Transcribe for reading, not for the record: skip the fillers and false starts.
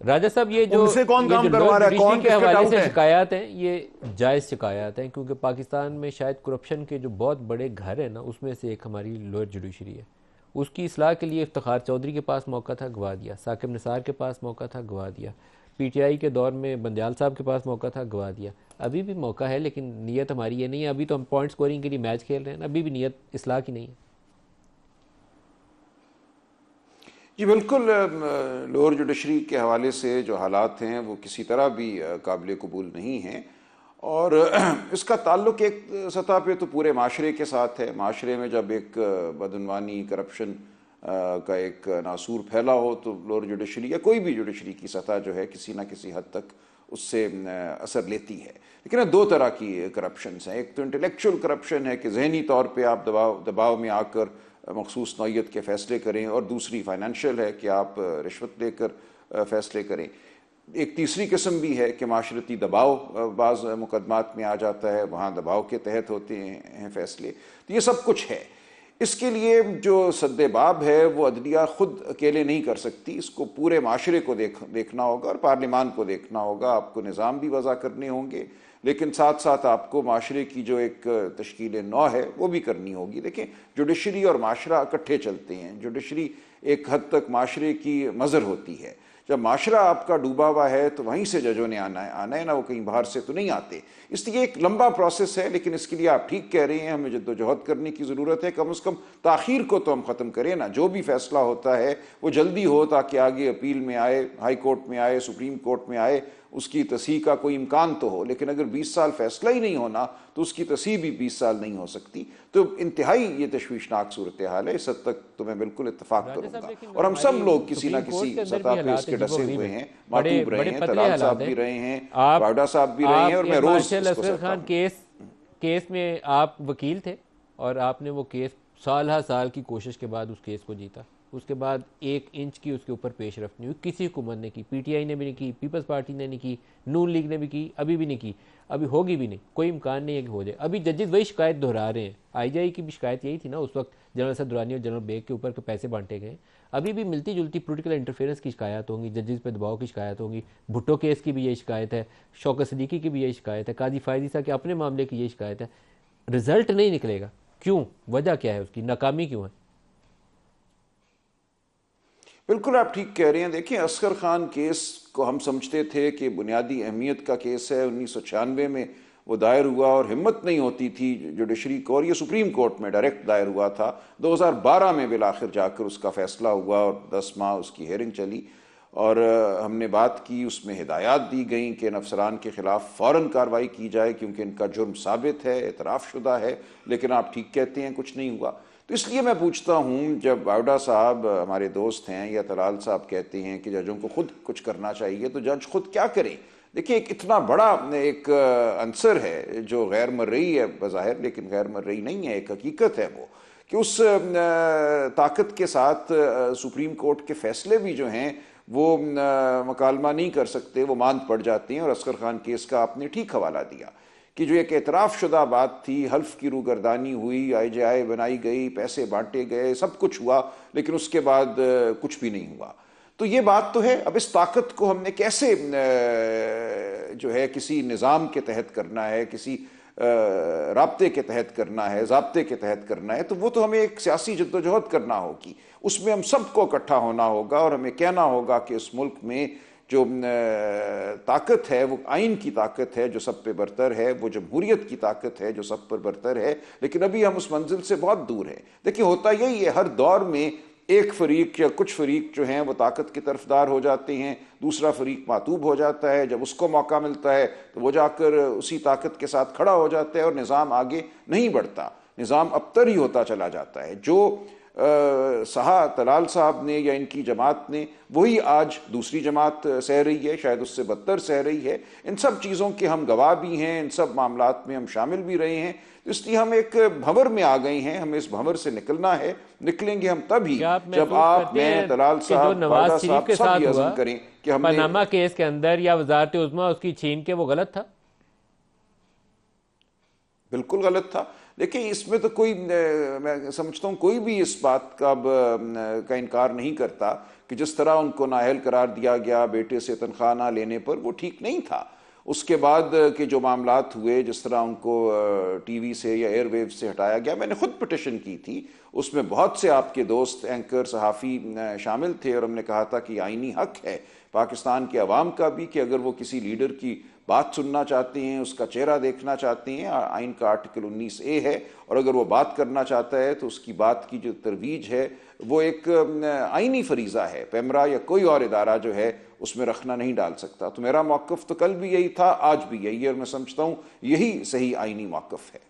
راجہ صاحب یہ جو ان سے کون کام جو کروا رہا ہے، جوڈیشری کون کے کس پہ حوالے ڈاؤٹ سے ہے؟ شکایات ہیں، یہ جائز شکایات ہیں، کیونکہ پاکستان میں شاید کرپشن کے جو بہت بڑے گھر ہیں نا، اس میں سے ایک ہماری لوئر جوڈیشری ہے۔ اس کی اصلاح کے لیے افتخار چودھری کے پاس موقع تھا، گوا دیا۔ ثاقب نثار کے پاس موقع تھا، گوا دیا۔ پی ٹی آئی کے دور میں بندیال صاحب کے پاس موقع تھا، گوا دیا۔ ابھی بھی موقع ہے، لیکن نیت ہماری یہ نہیں ہے۔ ابھی تو ہم پوائنٹ سکورنگ کے لیے میچ کھیل رہے ہیں، ابھی بھی نیت اصلاح کی نہیں ہے۔ جی بالکل، لوور جوڈیشری کے حوالے سے جو حالات ہیں وہ کسی طرح بھی قابل قبول نہیں ہیں، اور اس کا تعلق ایک سطح پہ تو پورے معاشرے کے ساتھ ہے۔ معاشرے میں جب ایک بدعنوانی، کرپشن کا ایک ناسور پھیلا ہو تو لوور جوڈیشری یا کوئی بھی جوڈیشری کی سطح جو ہے کسی نہ کسی حد تک اس سے اثر لیتی ہے۔ لیکن دو طرح کی کرپشنز ہیں، ایک تو انٹلیکچوئل کرپشن ہے کہ ذہنی طور پہ آپ دباؤ میں آ کر مخصوص نوعیت کے فیصلے کریں، اور دوسری فائنینشیل ہے کہ آپ رشوت لے کر فیصلے کریں۔ ایک تیسری قسم بھی ہے کہ معاشرتی دباؤ بعض مقدمات میں آ جاتا ہے، وہاں دباؤ کے تحت ہوتے ہیں فیصلے۔ تو یہ سب کچھ ہے۔ اس کے لیے جو سد باب ہے وہ عدلیہ خود اکیلے نہیں کر سکتی، اس کو پورے معاشرے کو دیکھنا ہوگا، اور پارلیمان کو دیکھنا ہوگا۔ آپ کو نظام بھی وضع کرنے ہوں گے، لیکن ساتھ ساتھ آپ کو معاشرے کی جو ایک تشکیل نو ہے وہ بھی کرنی ہوگی۔ دیکھیں، جوڈیشری اور معاشرہ اکٹھے چلتے ہیں۔ جوڈیشری ایک حد تک معاشرے کی مظہر ہوتی ہے۔ جب معاشرہ آپ کا ڈوبا ہوا ہے تو وہیں سے ججوں نے آنا ہے نا، وہ کہیں باہر سے تو نہیں آتے۔ اس لیے ایک لمبا پروسیس ہے، لیکن اس کے لیے آپ ٹھیک کہہ رہے ہیں، ہمیں جد و جہد کرنے کی ضرورت ہے۔ کم از کم تاخیر کو تو ہم ختم کریں نا، جو بھی فیصلہ ہوتا ہے وہ جلدی ہو تاکہ آگے اپیل میں آئے، ہائی کورٹ میں آئے، سپریم کورٹ میں آئے، اس کی تصحیح کا کوئی امکان تو ہو۔ لیکن اگر 20 سال فیصلہ ہی نہیں ہونا تو اس کی تصحیح بھی 20 سال نہیں ہو سکتی۔ تو انتہائی یہ تشویشناک صورتحال ہے، اس حد تک تو میں بالکل اتفاق راجہ کروں صاحب گا، لیکن اور ہم سب ہماری لوگ کسی نہ سپریم کورٹ کسی کے اندر سطح بھی پہ اس حالات کے عجیب و ڈسے غریب ہوئے ہیں، ہیں، بڑے ماتوب رہے بڑے ہیں، پتلے طلال حالات صاحب ہیں۔ بھی رہے ہیں، آپ باوڈا صاحب بھی رہے ہیں، اور میں ایئر روز مارشل اس کو اسغر سہتا خان ہوں۔ کیس میں آپ وکیل تھے، اور آپ نے وہ کیس سال ہر سال کی کوشش کے بعد اس کیس کو جیتا۔ اس کے بعد 1 انچ کی اس کے اوپر پیش رفت نہیں ہوئی، کسی حکومت نے کی، پی ٹی آئی نے بھی نہیں کی، پیپلز پارٹی نے نہیں کی، نون لیگ نے بھی کی، ابھی بھی نہیں کی، ابھی ہوگی بھی نہیں، کوئی امکان نہیں ہے کہ ہو جائے۔ ابھی ججز وہی شکایت دہرا رہے ہیں۔ آئی جی آئی کی بھی شکایت یہی تھی نا اس وقت، جنرل اسد درانی اور جنرل بیگ کے اوپر کے پیسے بانٹے گئے۔ ابھی بھی ملتی جلتی پولیٹیکل انٹرفیئرنس کی شکایت ہوں گی، ججز پہ دباؤ کی شکایت ہوں گی۔ بھٹو کیس کی بھی یہی شکایت ہے، شوکت صدیقی کی بھی یہی شکایت ہے، قاضی فائز عیسیٰ کے اپنے معاملے کی یہی شکایت ہے۔ رزلٹ نہیں نکلے گا، کیوں؟ وجہ کیا ہے اس کی؟ ناکامی کیوں ہے؟ بالکل آپ ٹھیک کہہ رہے ہیں۔ دیکھیں، اصغر خان کیس کو ہم سمجھتے تھے کہ بنیادی اہمیت کا کیس ہے، 1996 میں وہ دائر ہوا، اور ہمت نہیں ہوتی تھی جوڈیشری کو، اور یہ سپریم کورٹ میں ڈائریکٹ دائر ہوا تھا۔ 2012 میں بالآخر جا کر اس کا فیصلہ ہوا، اور 10 ماہ اس کی ہیئرنگ چلی، اور ہم نے بات کی، اس میں ہدایات دی گئیں کہ ان افسران کے خلاف فوراً کارروائی کی جائے کیونکہ ان کا جرم ثابت ہے، اعتراف شدہ ہے۔ لیکن آپ ٹھیک کہتے ہیں، کچھ نہیں ہوا۔ تو اس لیے میں پوچھتا ہوں، جب باوڈا صاحب ہمارے دوست ہیں یا طلال صاحب کہتے ہیں کہ ججوں کو خود کچھ کرنا چاہیے، تو جج خود کیا کریں؟ دیکھیں، ایک اتنا بڑا ایک عنصر ہے جو غیر مرئی ہے بظاہر، لیکن غیر مرئی نہیں ہے، ایک حقیقت ہے وہ، کہ اس طاقت کے ساتھ سپریم کورٹ کے فیصلے بھی جو ہیں وہ مکالمہ نہیں کر سکتے، وہ ماند پڑ جاتے ہیں۔ اور اصغر خان کیس کا آپ نے ٹھیک حوالہ دیا کہ جو ایک اعتراف شدہ بات تھی، حلف کی روگردانی ہوئی، آئی جے آئی بنائی گئی، پیسے بانٹے گئے، سب کچھ ہوا، لیکن اس کے بعد کچھ بھی نہیں ہوا۔ تو یہ بات تو ہے۔ اب اس طاقت کو ہم نے کیسے جو ہے کسی نظام کے تحت کرنا ہے، کسی رابطے کے تحت کرنا ہے، ضابطے کے تحت کرنا ہے، تو وہ تو ہمیں ایک سیاسی جدوجہد کرنا ہوگی۔ اس میں ہم سب کو اکٹھا ہونا ہوگا، اور ہمیں کہنا ہوگا کہ اس ملک میں جو طاقت ہے وہ آئین کی طاقت ہے جو سب پہ برتر ہے، وہ جمہوریت کی طاقت ہے جو سب پر برتر ہے، لیکن ابھی ہم اس منزل سے بہت دور ہیں۔ دیکھیں، ہوتا یہی ہے، ہر دور میں ایک فریق یا کچھ فریق جو ہیں وہ طاقت کی طرفدار ہو جاتے ہیں، دوسرا فریق معطوب ہو جاتا ہے، جب اس کو موقع ملتا ہے تو وہ جا کر اسی طاقت کے ساتھ کھڑا ہو جاتا ہے، اور نظام آگے نہیں بڑھتا، نظام ابتر ہی ہوتا چلا جاتا ہے۔ جو سہا طلال صاحب نے یا ان کی جماعت نے، وہی آج دوسری جماعت سہ رہی ہے، شاید اس سے بدتر سہ رہی ہے۔ ان سب چیزوں کے ہم گواہ بھی ہیں، ان سب معاملات میں ہم شامل بھی رہے ہیں، اس لیے ہم ایک بھنور میں آ گئے ہیں، ہمیں اس بھنور سے نکلنا ہے۔ نکلیں گے ہم تب ہی کیا آپ جب محسوس آپ، کرتے میں، ہیں طلال کہ جو صاحب، باوڈا نواز شریف صاحب کے سب ساتھ یہ عزم ہوا کریں کہ ہم نے پاناما کیس کے اندر، یا وزارت عظمیٰ اس کی چھین کے، وہ غلط تھا؟ بالکل غلط تھا، دیکھیں اس میں تو کوئی میں سمجھتا ہوں کوئی بھی اس بات کا انکار نہیں کرتا کہ جس طرح ان کو نااہل قرار دیا گیا بیٹے سے تنخواہ نہ لینے پر، وہ ٹھیک نہیں تھا۔ اس کے بعد کے جو معاملات ہوئے، جس طرح ان کو ٹی وی سے یا ایئر ویو سے ہٹایا گیا، میں نے خود پٹیشن کی تھی، اس میں بہت سے آپ کے دوست اینکر صحافی شامل تھے، اور ہم نے کہا تھا کہ آئینی حق ہے پاکستان کے عوام کا بھی کہ اگر وہ کسی لیڈر کی بات سننا چاہتے ہیں، اس کا چہرہ دیکھنا چاہتے ہیں، آئین کا آرٹیکل 19A ہے، اور اگر وہ بات کرنا چاہتا ہے تو اس کی بات کی جو ترویج ہے وہ ایک آئینی فریضہ ہے، پیمرا یا کوئی اور ادارہ جو ہے اس میں رکھنا نہیں ڈال سکتا۔ تو میرا موقف تو کل بھی یہی تھا، آج بھی یہی ہے، اور میں سمجھتا ہوں یہی صحیح آئینی موقف ہے۔